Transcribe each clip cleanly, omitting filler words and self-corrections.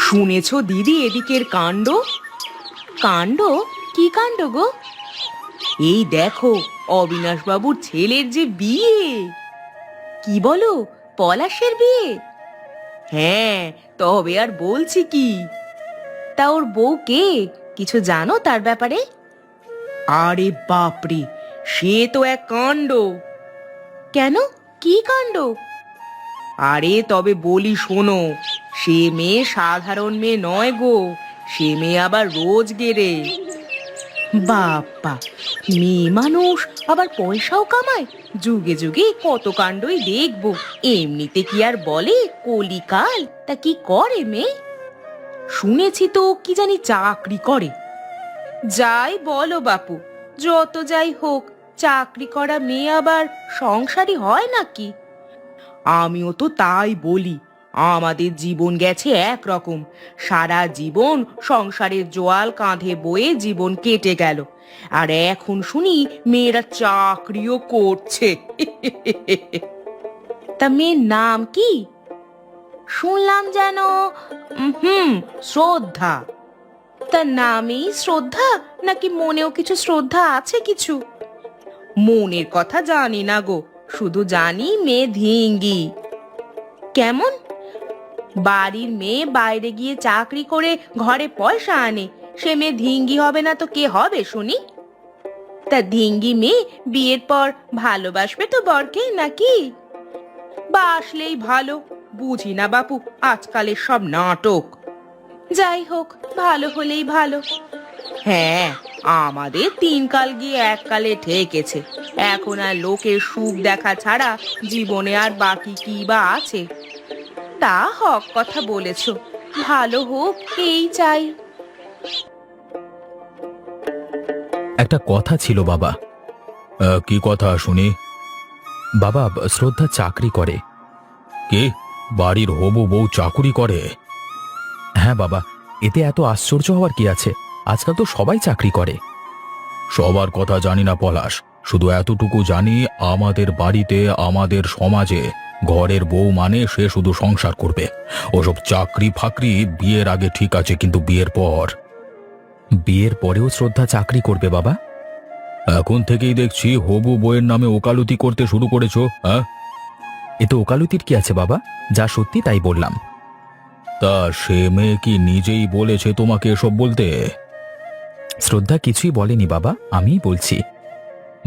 শুনেছ দিদি এদিকের কাণ্ড? কাণ্ড? কি কাণ্ড গো? এই দেখো, অবিনাশবাবুর ছেলের যে বিয়ে। কি বলো, পলাশের বিয়ে? হ্যাঁ, তবে আর বলছি কি। তা ওর বউ কে, কিছু জানো তার ব্যাপারে? আরে বাপরে, সে তো এক কাণ্ড। কেন, কি কাণ্ড? আরে তবে বলি শোনো, সে মেয়ে সাধারণ মেয়ে নয় গো, সে মেয়ে আবার রোজগেরে। বাপ্পা, মেয়ে মানুষ আবার পয়সাও কামায়, যুগে যুগে কত কাণ্ডই দেখবো। এমনিতে কি আর বলে কলিকাল, তা কি করে মেয়ে? শুনেছি তো কি জানি চাকরি করে। যাই বলো বাপু, যত যাই হোক, চাকরি করা মেয়ে আবার সংসারী হয় নাকি? আমিও তো তাই বলি। আমাদের জীবন গেছে একরকম, সারা জীবন সংসারের জোয়াল কাঁধে বয়ে জীবন কেটে গেল, আর এখন শুনি মেয়েরা চাকরিও করছে। তা মেয়ের নাম কি? শুনলাম যেন শ্রদ্ধা। তার নামেই শ্রদ্ধা, নাকি মনেও কিছু শ্রদ্ধা আছে কিছু? মনের কথা জানি না গো, শুধু জানি মেয়ে ধিঙ্গি। কেমন? বাড়ির মেয়ে বাইরে গিয়ে চাকরি করে ঘরে পয়সা আনে, সে মেয়ে ধিঙ্গি হবে না তো কে হবে শুনি? তা ধিঙ্গি মেয়ে বিয়ের পর ভালোবাসবে তো বরকে নাকি? বাসলেই ভালো, বুঝি না বাপু আজকালের সব নাটক। যাই হোক, ভালো হলেই ভালো। হ্যাঁ, আমাদের 3 কাল গিয়ে 1 কালে ঠেকেছে। এখন আর লোকের সুখ দেখা ছাড়া জীবনে আর বাকি কি বা আছে? তা হক কথা বলেছ, ভালো হোক এই চাই। একটা কথা ছিল বাবা। কি কথা শুনি? বাবা, শ্রদ্ধা চাকরি করে। কি, বাড়ির হবু বউ চাকুরি করে? হ্যাঁ বাবা, এতে এত আশ্চর্য হওয়ার কি আছে? আজকাল তো সবাই চাকরি করে। সবার কথা জানি না পলাশ, শুধু এতটুকু জানি, আমাদের বাড়িতে, আমাদের সমাজে ঘরের বউ মানে সে শুধু সংসার করবে। ওসব চাকরি ফাকরি বিয়ের আগে ঠিক আছে, কিন্তু বিয়ের পর? বিয়ের পরেও শ্রদ্ধা চাকরি করবে বাবা। এখন থেকেই দেখছি হবু বউয়ের নামে ওকালতি করতে শুরু করেছো। হ্যাঁ, এতে ওকালতির কি আছে বাবা? যা সত্যি তাই বললাম। তা সে মেয়ে কি নিজেই বলেছে তোমাকে এসব বলতে? শ্রদ্ধা কিছুই বলেনি বাবা, আমিই বলছি।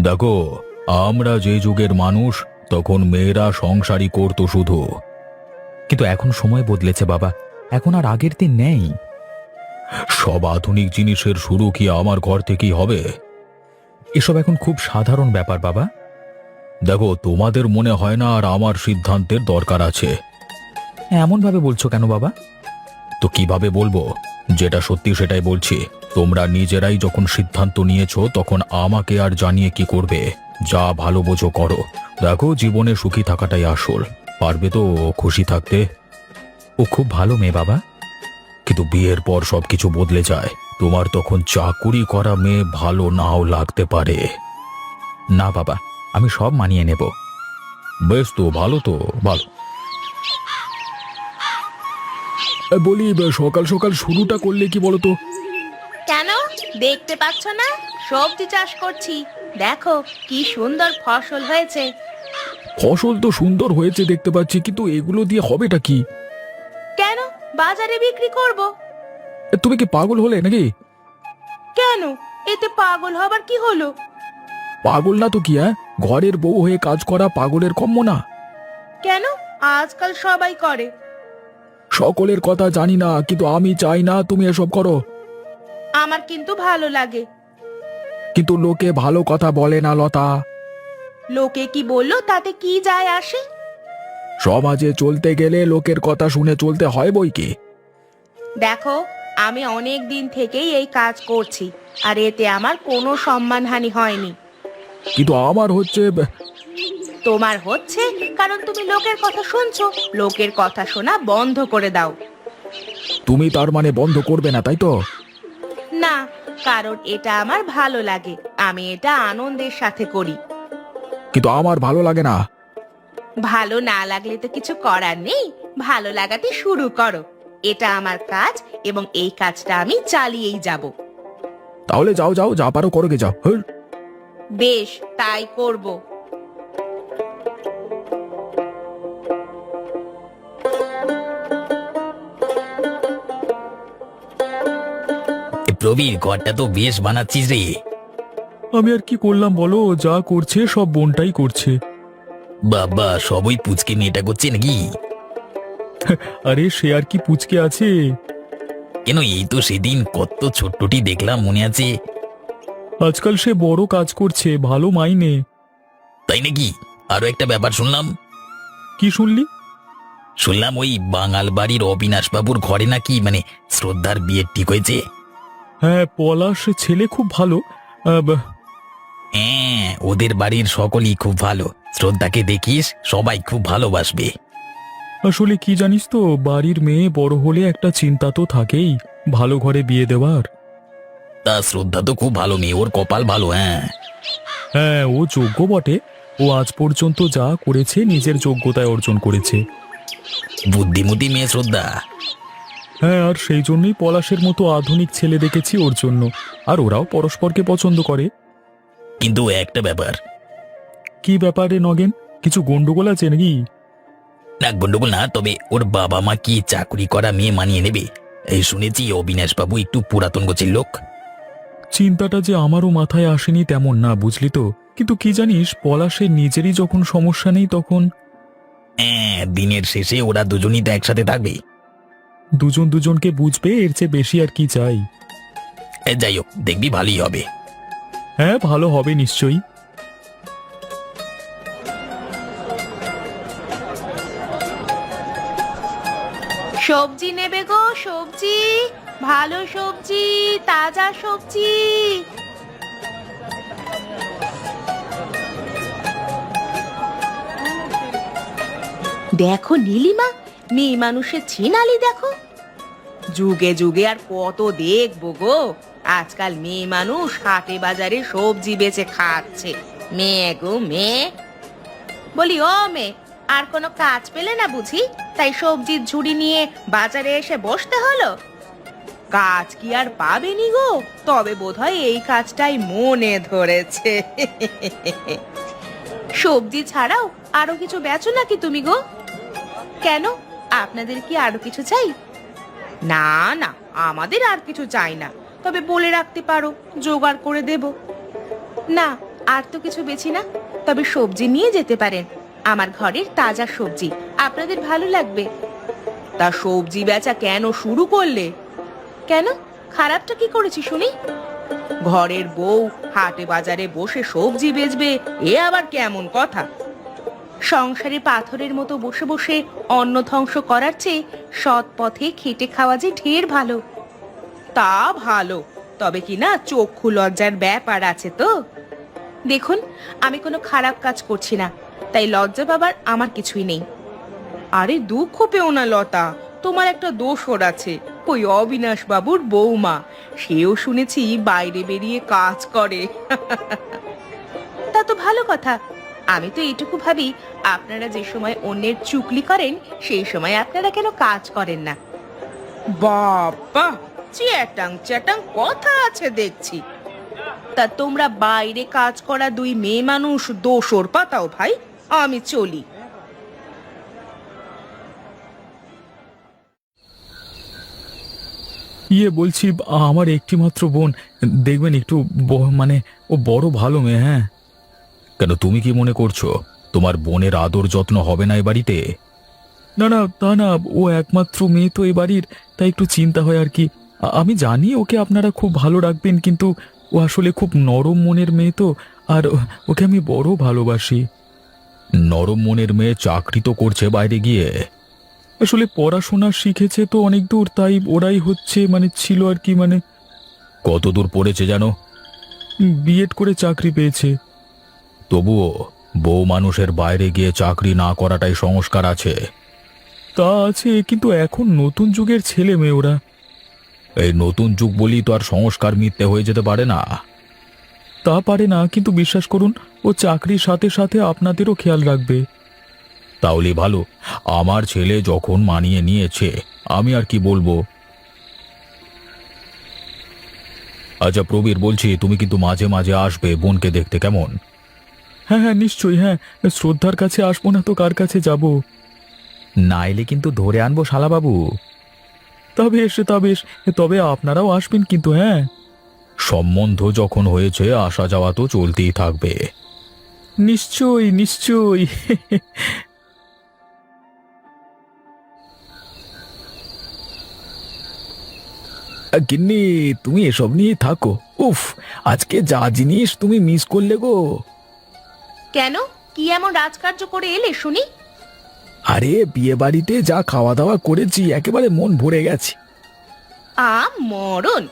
দেখো, আমরা যে যুগের মানুষ, তখন মেয়েরা সংসারই করতো শুধু। কিন্তু এখন সময় বদলেছে বাবা, এখন আর আগের দিন নেই। সব আধুনিক জিনিসের শুরু কি আমার ঘর থেকেই হবে? এসব এখন খুব সাধারণ ব্যাপার বাবা। দেখো, তোমাদের মনে হয় না আর আমার সিদ্ধান্তের দরকার আছে? এমন ভাবে বলছো কেন বাবা? তো কিভাবে বলবো? যেটা সত্যি সেটাই বলছি। তোমরা নিজেরাই যখন সিদ্ধান্ত নিয়েছো, তখন আমাকে আর জানিয়ে কি করবে? যা ভালো বোঝো করো। দেখো, জীবনে সুখী থাকাটাই আসল। পারবে তো খুশি থাকতে? ও খুব ভালো মেয়ে বাবা। কিন্তু বিয়ের পর সবকিছু বদলে যায়। তোমার তখন চাকুরি করা মেয়ে ভালো নাও লাগতে পারে। না বাবা, আমি সব মানিয়ে নেব। বেশ, তো ভালো, তো ভালো। বলি, সকাল সকাল শুরুটা করলে কি বলতো? কেন, দেখতে পাচ্ছ না সবজি চাষ করছি? দেখো কি সুন্দর ফসল হয়েছে। ফসল তো সুন্দর হয়েছে দেখতে পাচ্ছি, কিন্তু এগুলো দিয়ে হবেটা কি? কেন, বাজারে বিক্রি করব। তুমি কি পাগল হলে নাকি? কেন, এতে পাগল হবার কি হলো? পাগল না তো কি? ঘরের বউ হয়ে কাজ করা পাগলের কম্য না? কেন, আজকাল সবাই করে। সকলের কথা জানি না, কিন্তু আমি চাই না তুমি এসব করো। আমার কিন্তু ভালো লাগে। কিন্তু লোকে ভালো কথা বলে না লতা। লোকে কি বললো তাতে কি যায় আসে? সমাজে চলতে গেলে লোকের কথা শুনে চলতে হয় বই কি। দেখো, আমি অনেক দিন থেকেই এই কাজ করছি, আর এতে আমার কোনো সম্মানহানি হয়নি। কিন্তু আমার হচ্ছে। তোমার হচ্ছে কারণ তুমি লোকের কথা শুনছো। লোকের কথা শোনা বন্ধ করে দাও। তুমি তার মানে বন্ধ করবে না, তাই তো? না, কারণ এটা আমার ভালো লাগে, আমি এটা আনন্দের সাথে করি। কিন্তু আমার ভালো লাগে না। ভালো না লাগলে তো কিছু করার নেই, ভালো লাগাতে শুরু করো। এটা আমার কাজ এবং এই কাজটা আমি চালিয়েই যাব। তাহলে যাও যাও, যা পারো করো গে, যাও। হ্যাঁ। বেশ, তাই করব। প্রবীর, ঘরটা তো বেশ বানাচ্ছিস রে। আমি আর কি করলাম বলো, যা করছে সব বোনটাই করছে। বাবা, সবই পুচকে মেয়েটা করছে নাকি? আরে সে আর কি পুচকে আছে। কেন, এই তো সেদিন কত ছোট্টটি দেখলাম, মনে আছে? আজকাল সে বড় কাজ করছে, ভালো মাইনে। তাই নাকি? আরো একটা ব্যাপার শুনলাম। কি শুনলি? শুনলাম ওই বাঙাল বাড়ির অবিনাশ বাবুর ঘরে নাকি শ্রদ্ধার বিয়ে ঠিক হয়েছে। হ্যাঁ, পলাশ ছেলে খুব ভালো। হ্যাঁ, ওদের বাড়ির সকলেই খুব ভালো। শ্রদ্ধাকে দেখিস, সবাই খুব ভালোবাসবে। আসলে কি জানিস তো, বাড়ির মেয়ে বড় হলে একটা চিন্তা তো থাকেই, ভালো ঘরে বিয়ে দেওয়ার। তা শ্রদ্ধা তো খুব ভালো মেয়ে, ওর কপাল ভালো। হ্যাঁ হ্যাঁ, ও যোগ্য বটে। ও আজ পর্যন্ত যা করেছে নিজের যোগ্যতায় অর্জন করেছে। বুদ্ধিমতী মেয়ে শ্রদ্ধা। হ্যাঁ, আর সেই জন্যই পলাশের মতো আধুনিক ছেলে দেখেছি ওর জন্য। আর ওরাও পরস্পরকে পছন্দ করে। কিন্তু একটা ব্যাপার। কি ব্যাপারে নগেন? কিছু গন্ডগোল আছে নাকি? না, গন্ডগোল না, তবে ওর বাবা মা কি চাকরি করা মেয়ে মানিয়ে নেবে? এই শুনেছি অবিনাশ বাবু একটু পুরাতন গোছের লোক। চিন্তাটা যে আমারও মাথায় আসেনি তেমন না, বুঝলি তো। কিন্তু কি জানিস, পলাশের নিজেরই যখন সমস্যা নেই তখন। হ্যাঁ, দিনের শেষে ওরা দুজনই তো একসাথে থাকবে। দুজন দুজনকে বুঝবে, এর চেয়ে বেশি আর কি চাই। যাই হোক, দেখবি ভালোই হবে। হ্যাঁ, ভালো হবে নিশ্চয়ই। সবজি নেবে গো? সবজি, ভালো সবজি, তাজা সবজি। দেখো নীলিমা, মেয়ে মানুষের ছিনালি দেখো। যুগে যুগে আর কত দেখবো গো। আজকাল মেয়ে মানুষ হাটে বাজারে সবজি বেচে খাচ্ছে। মেয়ে গো মেয়ে। বলি ও মেয়ে, আর কোনো কাজ পেলে না বুঝি, তাই সবজির ঝুড়ি নিয়ে বাজারে এসে বসতে হলো? কাজ কি আর পাবেনি গো, তবে বোধহয় এই কাজটাই মনে ধরেছে। সবজি ছাড়াও আরো কিছু বেচো নাকি তুমি গো? কেন, আপনাদের কি আরো কিছু চাই? না না, আমাদের আর কিছু চাই না, তবে বলে রাখতে পারো, জোগাড় করে দেব। না, আর তো কিছু বেছি না, তবে সবজি নিয়ে যেতে পারেন। আমার ঘরের তাজা সবজি আপনাদের ভালো লাগবে। তা সবজি বেচা কেন শুরু করলে? কেন, খারাপটা কি করেছি শুনি? ঘরের বউ হাটে বাজারে বসে সবজি বেচবে, এ আবার কেমন কথা? সংসারে পাথরের মতো বসে বসে অন্ন ধ্বংস করার চেয়ে সৎ পথে খেটে খাওয়া যে ঢের ভালো। তা ভালো, তবে কি না চক্ষু লজ্জার ব্যাপার আছে তো। দেখুন, আমি কোনো খারাপ কাজ করছি না, তাই লজ্জা পাবার আমার কিছুই নেই। আরে দুঃখ পেও না লতা, তোমার একটা দোষর আছে। ওই অবিনাশ বাবুর বৌমা, সেও শুনেছি বাইরে বেরিয়ে কাজ করে। তা তো ভালো কথা। আমি তো এইটুকু ভাবি, আপনারা যে সময় অন্যের চুগলি করেন সেই সময় আপনারা কেন কাজ করেন না? বাবা, চ্যাটাং চ্যাটাং কথা আছে দেখছি। তা তোমরা বাইরে কাজ করা দুই মেয়ে মানুষ দোষর পাতাও ভাই, আমি চলি। বলছি, আমার একটি মাত্র বোন, দেখবেন একটু মানে ও বড় ভালো মেয়ে। হ্যাঁ। কেন, তুমি কি মনে করছো তোমার বোনের আদর যত্ন হবে না এ বাড়িতে? না না, তা না, ও একমাত্র মেয়ে তো এ বাড়ির, তাই একটু চিন্তা হয় আর কি। আমি জানি ওকে আপনারা খুব ভালো রাখবেন, কিন্তু ও আসলে খুব নরম মনের মেয়ে তো, আর ওকে আমি বড় ভালোবাসি। নরম মনের মেয়ে চাকরি তো করছে বাইরে গিয়ে। আসলে পড়াশোনা শিখেছে তো অনেক দূর, তাই ওরাই হচ্ছে ছিল আর কি। কত দূর পড়েছে জানো? বিএড করে চাকরি পেয়েছে। তবুও বউ মানুষের বাইরে গিয়ে চাকরি না করাটাই সংস্কার আছে। তা আছে, কিন্তু এখন নতুন যুগের ছেলে মেয়ে ওরা। এই নতুন যুগ বলি তো আর সংস্কার মিথ্যে হয়ে যেতে পারে না। তা পারে না, কিন্তু বিশ্বাস করুন, ও চাকরির সাথে সাথে আপনাদেরও খেয়াল রাখবে। তাহলে ভালো। আমার ছেলে যখন মানিয়ে নিয়েছে আমি আর কি বলবো। আচ্ছা প্রবীর, বলছি তুমি কিন্তু মাঝে মাঝে আসবে বোনকে দেখতে, কেমন? হ্যাঁ হ্যাঁ নিশ্চয়ই, হ্যাঁ। শ্রদ্ধার কাছে আসবো না তো কার কাছে যাব? না এলে কিন্তু ধরে আনবো শালাবাবু। তবে এসে তবে তবে আপনারাও আসবেন কিন্তু, হ্যাঁ। সম্বন্ধ যখন হয়েছে আসা যাওয়া তো চলতেই থাকবে। নিশ্চয়ই নিশ্চয়ই। গিন্নি, তুমি এসব নিয়ে থাকো। উফ, আজকে যা জিনিস তুমি মিস করলে গো। কেন, কি এমন রাজকার্য করে এলে শুনি? আরে বিয়ে বাড়িতে যা খাওয়া দাওয়া করেছি একেবারে মন ভরে গেছে। মরণ!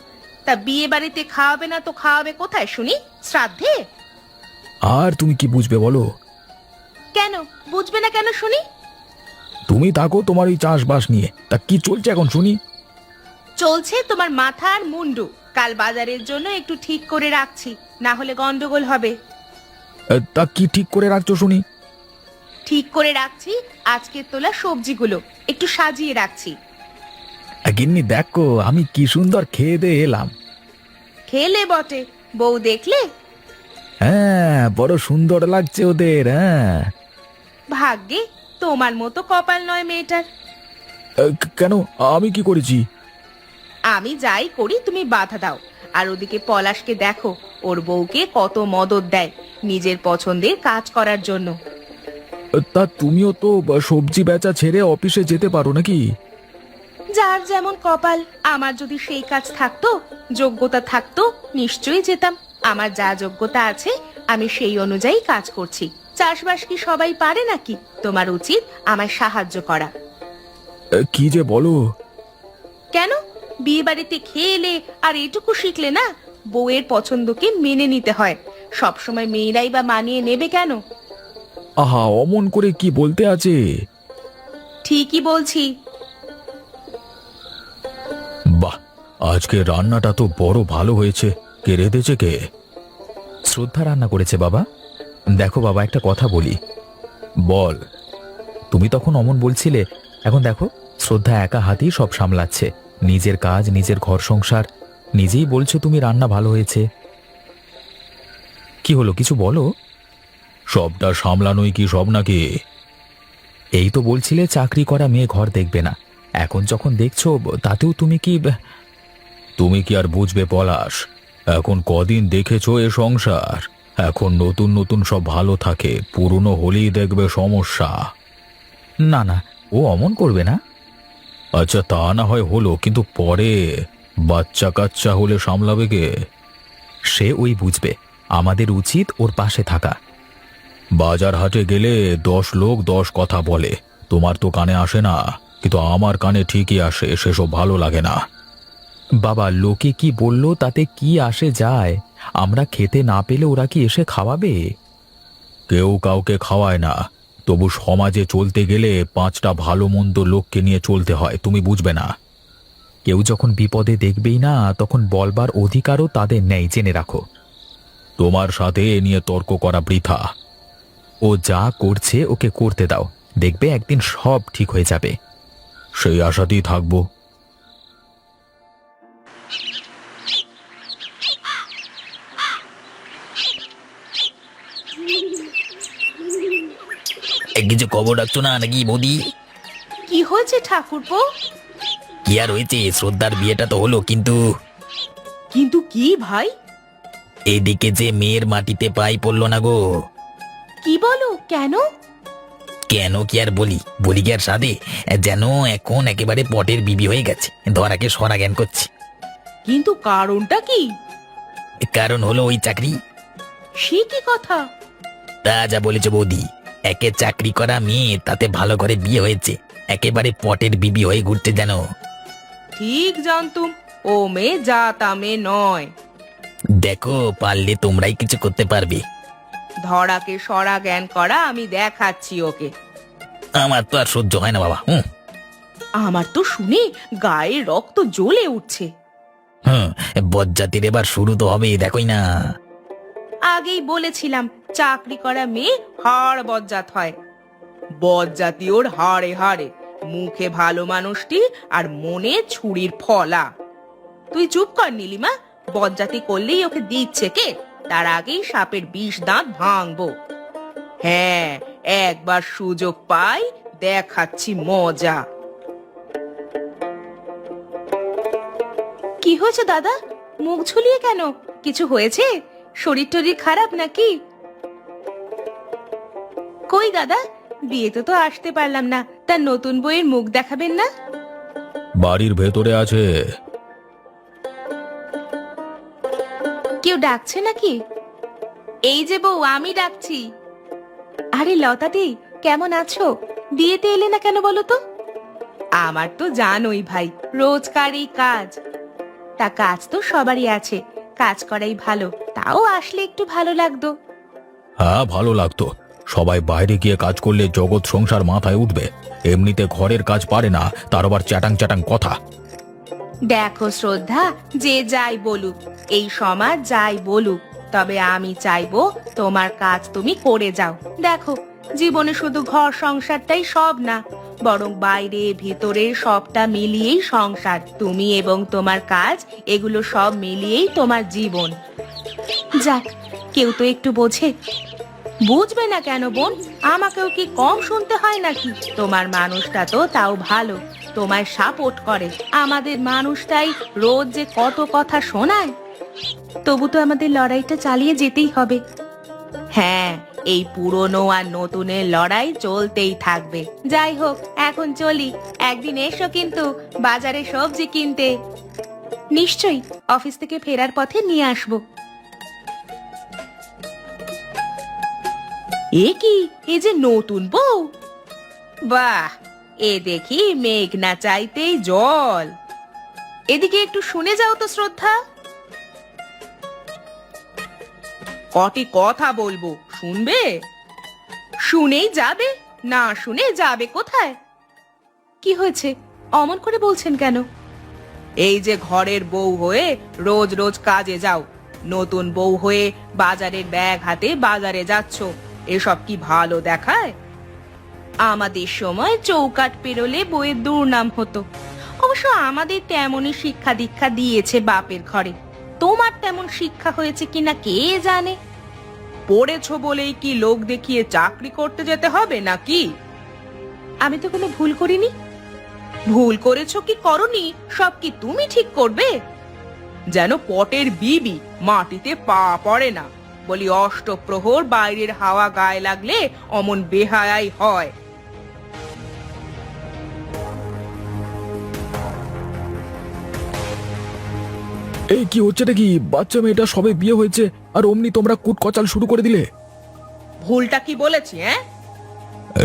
তা বিয়ে বাড়িতে খাওয়াবে না তো খাওয়াবে কোথায় শুনি? শ্রাদ্ধে? আর তুমি কি বুঝবে বলো? কেন বুঝবে না কেন শুনি? তুমি থাকো তোমার ওই চাষবাস নিয়ে। তা কি চলছে এখন শুনি? চলছে তোমার মাথা আর মুন্ডু। কাল বাজারের জন্য একটু ঠিক করে রাখছি, না হলে গন্ডগোল হবে। তা কি ঠিক করে রাখছো শুনি? ঠিক করে রাখছি আজকের তোলা সবজিগুলো একটু সাজিয়ে রাখছি। গিন্নি দেখো আমি কি সুন্দর খেয়ে দিয়ে এলাম। খেলে বটে, বউ দেখলে? হ্যাঁ, বড় সুন্দর লাগছে ওদের। হ্যাঁ। ভাগ্যে তোমার মতো কপাল নয় মেয়েটার। কেন, আমি কি করেছি? আমি যাই করি তুমি বাধা দাও। আর ওদিকে পলাশকে দেখো, ওর বউকে কত মদত দেয় নিজের পছন্দের কাজ করার জন্য। তা তুমিও তো সবজি বেচা ছেড়ে অফিসে যেতে পারো নাকি? যার যেমন কপাল। আমার যদি সেই কাজ থাকতো, যোগ্যতা থাকতো, নিশ্চয়ই যেতাম। আমার যা যোগ্যতা আছে আমি সেই অনুযায়ী কাজ করছি। চাষবাস কি সবাই পারে নাকি? তোমার উচিত আমায় সাহায্য করা। কি যে বলো! কেন, বিয়ে বাড়িতে খেয়ে এলে আর এটুকু শিখলে না? বউয়ের পছন্দকে মেনে নিতে হয়। সবসময় মেয়েরাই বা মানিয়ে নেবে কেন? আহা, অমন করে কি বলতে আছে? ঠিকই বলছি। বাহ, আজকে রান্নাটা তো বড় ভালো হয়েছে। কে রেঁধেছে কে? শ্রদ্ধা রান্না করেছে বাবা। দেখো বাবা, একটা কথা বলি। বল। তুমি তখন অমন বলছিলে, এখন দেখো শ্রদ্ধা একা হাতেই সব সামলাচ্ছে। নিজের কাজ, নিজের ঘর সংসার। নিজেই বলছো তুমি রান্না ভালো হয়েছে। কি হলো, কিছু বলো। সবটা সামলানোই কি সব নাকি? এই তো বলছিলে চাকরি করা মেয়ে ঘর দেখবে না, এখন যখন দেখছো তাতেও তুমি কি আর বুঝবে পলাশ? এখন কদিন দেখেছো এ সংসার। এখন নতুন নতুন সব ভালো থাকে, পুরনো হলেই দেখবে সমস্যা। না না, ও অমন করবে না। আচ্ছা তা না হয় হলো, কিন্তু পরে বাচ্চা কাচ্চা হলে সামলাবে কে? সে ওই বুঝবে। আমাদের উচিত ওর পাশে থাকা। বাজার হাটে গেলে 10 লোক 10 কথা বলে। তোমার তো কানে আসে না, কিন্তু আমার কানে ঠিকই আসে। সেসব ভালো লাগে না। বাবা, লোকে কি বললো তাতে কি আসে যায়? আমরা খেতে না পেলে ওরা কি এসে খাওয়াবে? কেউ কাউকে খাওয়ায় না। তবু সমাজে চলতে গেলে 5টা ভালো মন্দ লোককে নিয়ে চলতে হয়, তুমি বুঝবে না? কেউ যখন বিপদে দেখবেই না, তখন বলবার অধিকারও তাদের নেই, জেনে রাখো। তোমার সাথে এ নিয়ে তর্ক করা বৃথা। ও যা করছে ওকে করতে দাও, দেখবে একদিন সব ঠিক হয়ে যাবে। সেই আশাতেই থাকবো। কিছু খবর রাখছো না নাকি বৌদি? কি হয়েছে ঠাকুরপো? কি আর হয়েছে, শ্রদ্ধার বিয়েটা তো হলো, কিন্তু কিন্তু কি ভাই? এদিকে যে মেয়ের মাটিতে পাই পড়লো না গো। কি বলো, কেন? কেন কি আর বলি কি আর সাধে? যেন এখন একেবারে পটের বিবি হয়ে গেছে, ধরাকে সরা জ্ঞান করছে। কিন্তু কারণটা কি? কারণ হলো ওই চাকরি। সে কি কথা? তা যা বলেছে বৌদি, একে চাকরি করা মেয়ে, তাতে ভালো করে বিয়ে হয়েছে, একেবারে পটের বিবি হয়ে ঘুরতে যেন। ঠিক জানতুম ও মেয়ে যা তা মেয়ে নয়। দেখো পারলে তোমরাই কিছু করতে পারবে। ধরাকে সরা জ্ঞান করা আমি দেখাচ্ছি ওকে। আমার তো আর সহ্য হয় না বাবা। আমার তো শুনে গায়ে রক্ত জ্বলে উঠছে। বজ্জাতির এবার শুরু তো হবে, দেখোই না। আগেই বলেছিলাম চাকরি করা মেয়ে হাড় বজ্জাত হয়। বজ্জাতি ওর হাড়ে হাড়ে, মুখে ভালো মানুষটি আর মনে ছুরির ফলা। তুই চুপ কর নীলিমা, বজ্জাতি করলেই ওকে দিচ্ছে কে? তার আগেই সাপের বিষ দাঁত ভাঙবো। হ্যাঁ, একবার সুযোগ পাই, দেখাচ্ছি মজা। কি হয়েছে দাদা, মুখ ঝুলিয়ে কেন? কিছু হয়েছে? শরীর টরীর খারাপ নাকি? কই দাদা, বিয়েতে তো আসতে পারলাম না, তার নতুন বইয়ের মুখ দেখাবেন না? বাড়ির ভেতরে আছে। কেউ ডাকছে নাকি? এই যে বউ, আমি ডাকছি। আরে লতাদি, কেমন আছো? বিয়েতে এলে না কেন বলো তো? আমার তো জানোই ভাই, রোজকারই কাজ। তা কাজ তো সবারই আছে, কাজ করাই ভালো, তাও আসলে একটু ভালো লাগতো। হ্যাঁ, ভালো লাগতো। সবাই বাইরে গিয়ে কাজ করলে জগৎ সংসার মাথায় উঠবে। এমনিতে ঘরের কাজ পারে না, তার আবার চ্যাটাং চ্যাটাং কথা। দেখো শ্রদ্ধা, যে যাই বলুক, এই সমাজ যাই বলুক, তবে আমি চাইবো তোমার কাজ তুমি করে যাও। দেখো, জীবনে শুধু ঘর সংসারটাই সব না, বরং বাইরে ভেতরে সবটা মিলিয়েই সংসার। তুমি এবং তোমার কাজ, এগুলো সব মিলিয়েই তোমার জীবন। যাক, কেউ তো একটু বোঝে। বুঝবে না কেন বোন? আমাকেও কি কম শুনতে হয় নাকি? তোমার মানুষটা তো তাও ভালো, তোমায় সাপোর্ট করে। আমাদের মানুষটাই রোজ যে কত কথা শোনায়। তবু তো আমাদের লড়াইটা চালিয়ে যেতেই হবে। হ্যাঁ, এই পুরনো আর নতুনের লড়াই চলতেই থাকবে। যাই হোক, এখন চলি। একদিন এসো কিন্তু বাজারে সবজি কিনতে। নিশ্চয়ই, অফিস থেকে ফেরার পথে নিয়ে আসবো। এ কি, এ যে নতুন বউ! বাহ, এ দেখি মেঘ না চাইতেই জল। এদিকে একটু শুনে যাও তো শ্রদ্ধা। কটি কথা বলবো, শুনবে? শুনেই যাবে, না শুনে যাবে কোথায়? কি হয়েছে, অমন করে বলছেন কেন? এই যে ঘরের বউ হয়ে রোজ রোজ কাজে যাও, নতুন বউ হয়ে বাজারের ব্যাগ হাতে বাজারে যাচ্ছ, এসব কি ভালো দেখায়? আমাদের সময় চৌকাঠ পেরোলে বইয়ের দুর্নাম হতো। অবশ্য আমাদের তেমনই শিক্ষা দীক্ষা দিয়েছে বাপের ঘরে। তোমার তেমন শিক্ষা হয়েছে কিনা কে জানে। পড়েছো বলেই কি লোক দেখিয়ে চাকরি করতে যেতে হবে নাকি? আমি তো কোনো ভুল করিনি। ভুল করেছো কি করনি, সব কি তুমি ঠিক করবে? যেন পটের বিবি, মাটিতে পা পড়ে না। বলি, অষ্টপ্রহর বাইরের হাওয়া গায়ে লাগলে অমন বেহায়াই হয়। এই কি হচ্ছেটা কি? বাচ্চা মেয়েটা সবে বিয়ে হয়েছে, আর অমনি তোমরা কুট কচাল শুরু করে দিলে। ভুলটা কি বলেছি?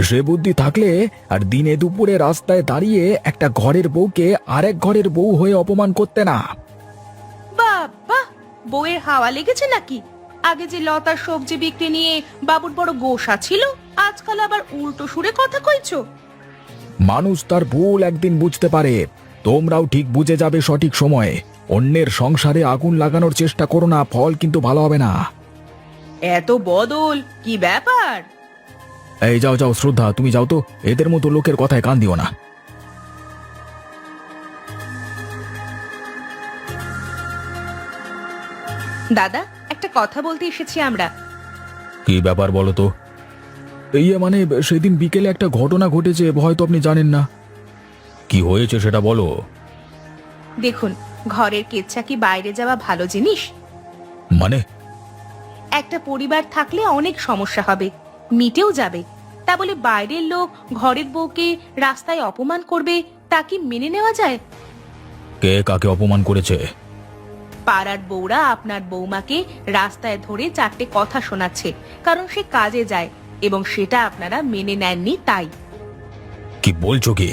সে বুদ্ধি থাকলে আর দিনে দুপুরে রাস্তায় দাঁড়িয়ে একটা ঘরের বউকে আরেক ঘরের বউ হয়ে অপমান করতে না। বাবা, বউয়ের হাওয়া লেগেছে নাকি? আগে যে লতার সবজি বিক্রি নিয়ে বাবুর বড় গোসা ছিল, আজকাল আবার উল্টো সুরে কথা কইছো। মানুষ তার ভুল একদিন বুঝতে পারে। তোমরাও ঠিক বুঝে যাবে সঠিক সময়ে। অন্যের সংসারে আগুন লাগানোর চেষ্টা করো না, ফল কিন্তু ভালো হবে না। এত বদল, কি ব্যাপার? এই যাও যাও শ্রদ্ধা, তুমি যাও তো, এদের মতো লোকের কথায় কান দিও না। দাদা, একটা কথা বলতে এসেছি আমরা। কি ব্যাপার বলো তো? মানে সেদিন বিকেলে একটা ঘটনা ঘটেছে, হয়তো আপনি জানেন না। কি হয়েছে সেটা বলো। দেখুন, ঘরের কেচ্ছা কি বাইরে যাওয়া ভালো জিনিস? মানে? একটা পরিবার থাকলে অনেক সমস্যা হবে, মিটেও যাবে। তা বলে বাইরের লোক ঘরের বউকে রাস্তায় অপমান করবে, তা কি মেনে নেওয়া যায়? কে কাকে অপমান করেছে? পাড়ার বউরা আপনার বৌমাকে রাস্তায় ধরে চারটে কথা শোনাচ্ছে, কারণ সে কাজে যায়, এবং সেটা আপনারা মেনে নেননি তাই। কি বলছো কি?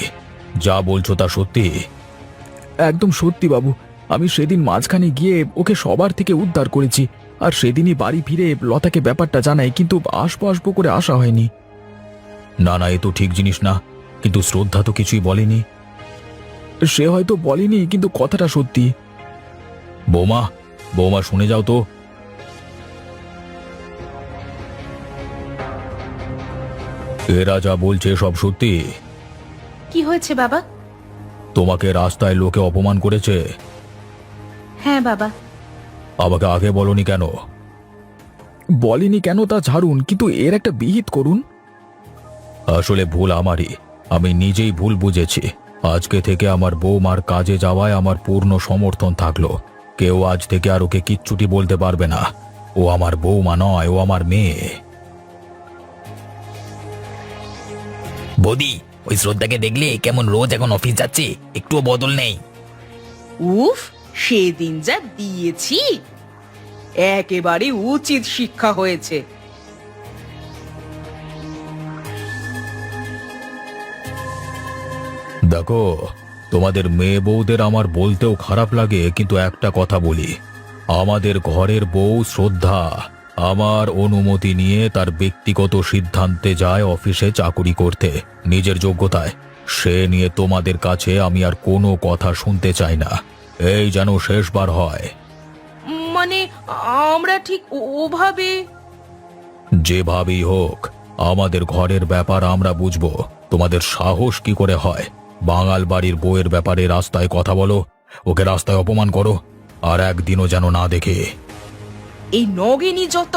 যা বলছো তা সত্যি? একদম সত্যি বাবু। আমি সেদিন মাঝখানে গিয়ে ওকে সবার থেকে উদ্ধার করেছি, আর সেদিনই বাড়ি ফিরে লতাকে ব্যাপারটা জানাই, কিন্তু আসবো আসবো করে আসা হয়নি। না না, এ তো ঠিক জিনিস না। কিন্তু শ্রদ্ধা তো কিছুই বলেনি। সে হয়তো বলেনি, কিন্তু কথাটা সত্যি। বৌমা, বৌমা শুনে যাও তো। এরা যা বলছে সব সত্যি? কি হয়েছে বাবা? তোমাকে রাস্তায় লোকে অপমান করেছে? হ্যাঁ বাবা। আমাকে আগে বলনি কেন? বলিনি কেন তা ছাড়ুন, কিন্তু এর একটা বিহিত করুন। আসলে ভুল আমারই, আমি নিজেই ভুল বুঝেছি। আজকে থেকে আমার বৌমার কাজে যাওয়ায় আমার পূর্ণ সমর্থন থাকলো। কেউ আজ থেকে আর ওকে কিচ্ছুটি বলতে পারবে না। ও আমার বৌমা নয়, ও আমার মেয়ে। বৌদি, ওই শ্রদ্ধাকে দেখলে কেমন রোজ এখন অফিস যাচ্ছে, একটুও বদল নেই। উফ, সেদিন যা দিয়েছি, একেবারে উচিত শিক্ষা হয়েছে। দেখো, তোমাদের মেয়ে বউদের আমার বলতেও খারাপ লাগে, কিন্তু একটা কথা বলি, আমাদের ঘরের বউ শ্রদ্ধা আমার অনুমতি নিয়ে তার ব্যক্তিগত সিদ্ধান্তে যায় অফিসে চাকুরি করতে, নিজের যোগ্যতায়। সে নিয়ে তোমাদের কাছে আমি আর কোনো কথা শুনতে চাই না। এই যেন শেষবার হয়। মানে আমরা ঠিক ওভাবে। যেভাবেই হোক, আমাদের ঘরের ব্যাপার আমরা বুঝবো। তোমাদের সাহস কি করে হয় বাঙাল বাড়ির বউয়ের ব্যাপারে রাস্তায় কথা বলো, ওকে রাস্তায় অপমান করো, আর একদিনও যেন না দেখে। এই নগেনই যত।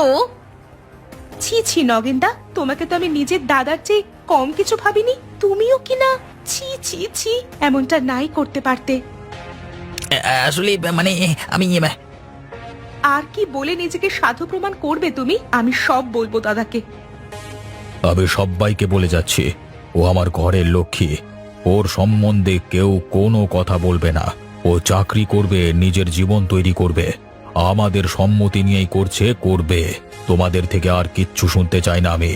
ছি ছি নগেনদা, তোমাকে তো আমি নিজের দাদার চেয়ে কম কিছু ভাবিনি। তুমিও কি না? ছি ছি ছি, এমনটা নাই করতে পারতে। আসলে মানে আমি আর কি বলে নিজেকে সাধু প্রমাণ করবে তুমি? আমি সব বলবো দাদাকে। আমি সবাইকে বলে যাচ্ছি, ও আমার ঘরের লক্ষ্মী। ওর সম্বন্ধে কেউ কোনো কথা বলবে না। ও চাকরি করবে, নিজের জীবন তৈরি করবে, আমাদের সম্মতি নিয়েই করছে, করবে। তোমাদের থেকে আর কিচ্ছু শুনতে চাই না আমি।